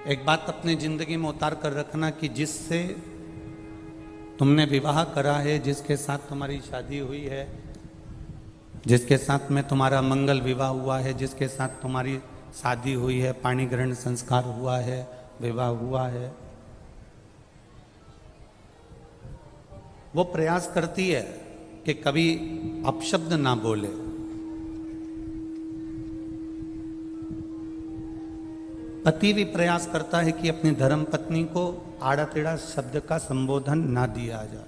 एक बात अपनी जिंदगी में उतार कर रखना कि जिससे तुमने विवाह करा है, जिसके साथ तुम्हारी शादी हुई है, जिसके साथ में तुम्हारा मंगल विवाह हुआ है, जिसके साथ तुम्हारी शादी हुई है, पाणी ग्रहण संस्कार हुआ है, विवाह हुआ है, वो प्रयास करती है कि कभी अपशब्द ना बोले। पति भी प्रयास करता है कि अपनी धर्म पत्नी को आड़ा टेढ़ा शब्द का संबोधन ना दिया जाए।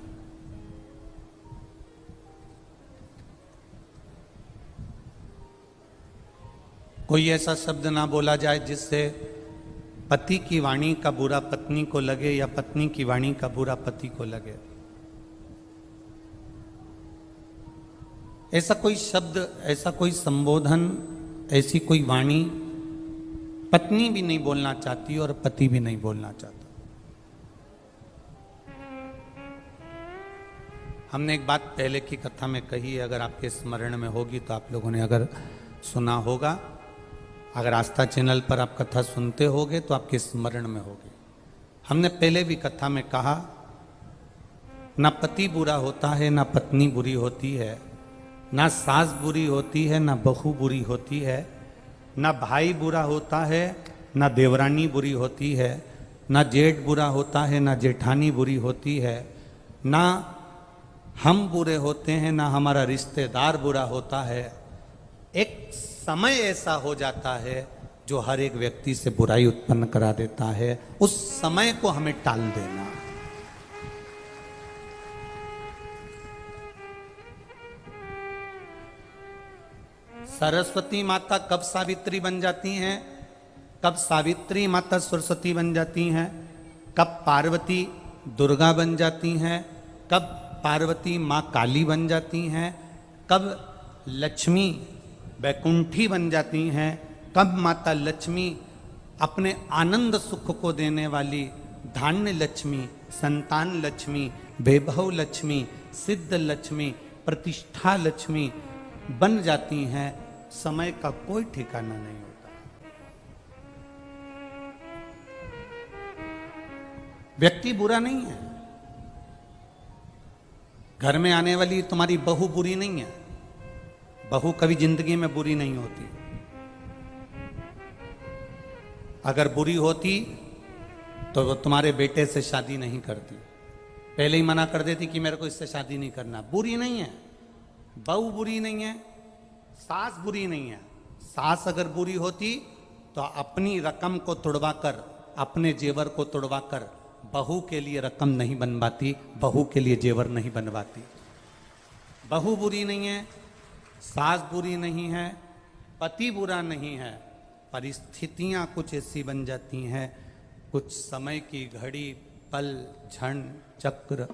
कोई ऐसा शब्द ना बोला जाए जिससे पति की वाणी का बुरा पत्नी को लगे या पत्नी की वाणी का बुरा पति को लगे। ऐसा कोई शब्द, ऐसा कोई संबोधन, ऐसी कोई वाणी पत्नी भी नहीं बोलना चाहती और पति भी नहीं बोलना चाहता। हमने एक बात पहले की कथा में कही है, अगर आपके स्मरण में होगी तो आप लोगों ने अगर सुना होगा, अगर आस्था चैनल पर आप कथा सुनते होगे तो आपके स्मरण में होगी। हमने पहले भी कथा में कहा, ना पति बुरा होता है, ना पत्नी बुरी होती है, ना सास बुरी होती है, ना बहू बुरी होती है, ना भाई बुरा होता है, ना देवरानी बुरी होती है, ना जेठ बुरा होता है, ना जेठानी बुरी होती है, ना हम बुरे होते हैं, ना हमारा रिश्तेदार बुरा होता है। एक समय ऐसा हो जाता है जो हर एक व्यक्ति से बुराई उत्पन्न करा देता है। उस समय को हमें टाल देना। सरस्वती माता कब सावित्री बन जाती हैं, कब सावित्री माता सरस्वती बन जाती हैं, कब पार्वती दुर्गा बन जाती हैं, कब पार्वती माँ काली बन जाती हैं, कब लक्ष्मी वैकुंठी बन जाती हैं, कब माता लक्ष्मी अपने आनंद सुख को देने वाली धान्य लक्ष्मी, संतान लक्ष्मी, वैभव लक्ष्मी, सिद्ध लक्ष्मी, प्रतिष्ठा लक्ष्मी बन जाती हैं। समय का कोई ठिकाना नहीं होता। व्यक्ति बुरा नहीं है। घर में आने वाली तुम्हारी बहू बुरी नहीं है। बहू कभी जिंदगी में बुरी नहीं होती। अगर बुरी होती तो वो तुम्हारे बेटे से शादी नहीं करती, पहले ही मना कर देती कि मेरे को इससे शादी नहीं करना। बुरी नहीं है, बहू बुरी नहीं है, सास बुरी नहीं है। सास अगर बुरी होती तो अपनी रकम को तुड़वा कर, अपने जेवर को तुड़वा कर बहू के लिए रकम नहीं बनवाती, बहू के लिए जेवर नहीं बनवाती। बहू बुरी नहीं है, सास बुरी नहीं है, पति बुरा नहीं है। परिस्थितियां कुछ ऐसी बन जाती हैं, कुछ समय की घड़ी, पल, क्षण, चक्र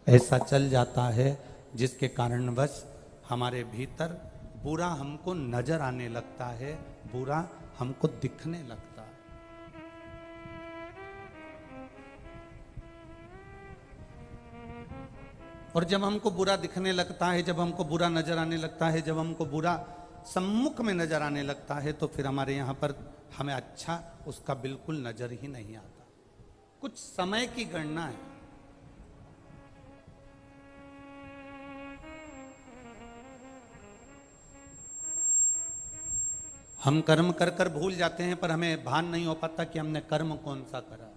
ऐसा चल जाता है जिसके कारणवश हमारे भीतर बुरा हमको नजर आने लगता है, बुरा हमको दिखने लगता है। और जब हमको बुरा दिखने लगता है, जब हमको बुरा नजर आने लगता है, जब हमको बुरा सम्मुख में नजर आने लगता है, तो फिर हमारे यहाँ पर हमें अच्छा उसका बिल्कुल नजर ही नहीं आता। कुछ समय की गणना है। हम कर्म कर कर भूल जाते हैं, पर हमें भान नहीं हो पाता कि हमने कर्म कौन सा करा।